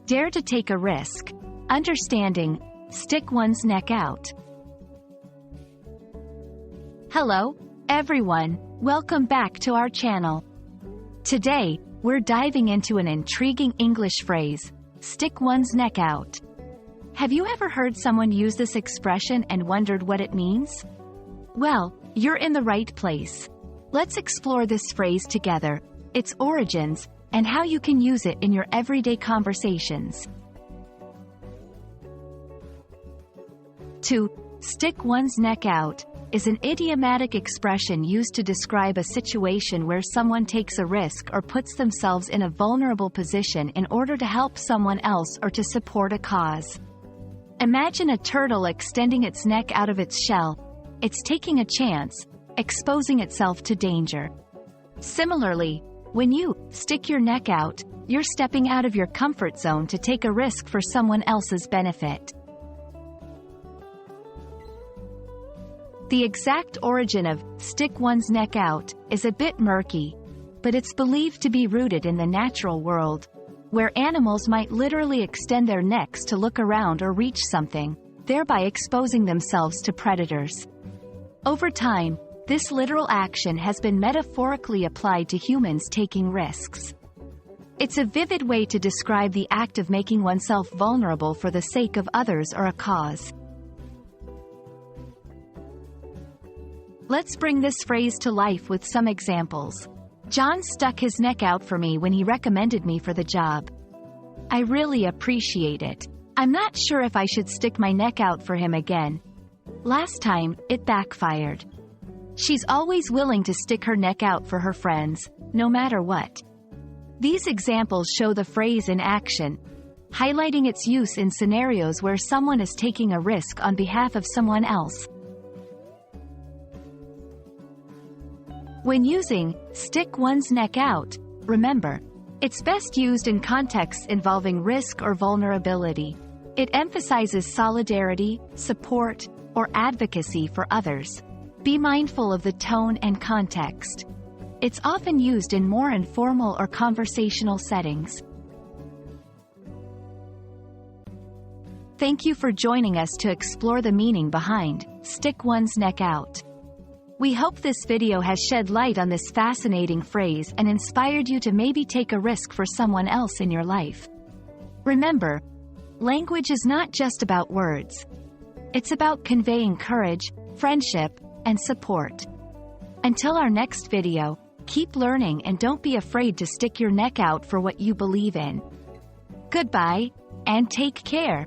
Dare to take a risk. Understanding. Stick one's neck out. Hello, everyone. Welcome back to our channel. Today, we're diving into an intriguing English phrase, stick one's neck out. Have you ever heard someone use this expression and wondered what it means? Well, you're in the right place. Let's explore this phrase together, its origins, and how you can use it in your everyday conversations. To stick one's neck out is an idiomatic expression used to describe a situation where someone takes a risk or puts themselves in a vulnerable position in order to help someone else or to support a cause. Imagine a turtle extending its neck out of its shell. It's taking a chance, exposing itself to danger. Similarly, when you stick your neck out, you're stepping out of your comfort zone to take a risk for someone else's benefit. The exact origin of stick one's neck out is a bit murky, but it's believed to be rooted in the natural world, where animals might literally extend their necks to look around or reach something, thereby exposing themselves to predators. Over time, this literal action has been metaphorically applied to humans taking risks. It's a vivid way to describe the act of making oneself vulnerable for the sake of others or a cause. Let's bring this phrase to life with some examples. John stuck his neck out for me when he recommended me for the job. I really appreciate it. I'm not sure if I should stick my neck out for him again. Last time, it backfired. She's always willing to stick her neck out for her friends, no matter what. These examples show the phrase in action, highlighting its use in scenarios where someone is taking a risk on behalf of someone else. When using stick one's neck out, remember, it's best used in contexts involving risk or vulnerability. It emphasizes solidarity, support, or advocacy for others. Be mindful of the tone and context. It's often used in more informal or conversational settings. Thank you for joining us to explore the meaning behind stick one's neck out. We hope this video has shed light on this fascinating phrase and inspired you to maybe take a risk for someone else in your life. Remember, language is not just about words. It's about conveying courage, friendship, and support. Until our next video, keep learning and don't be afraid to stick your neck out for what you believe in. Goodbye, and take care.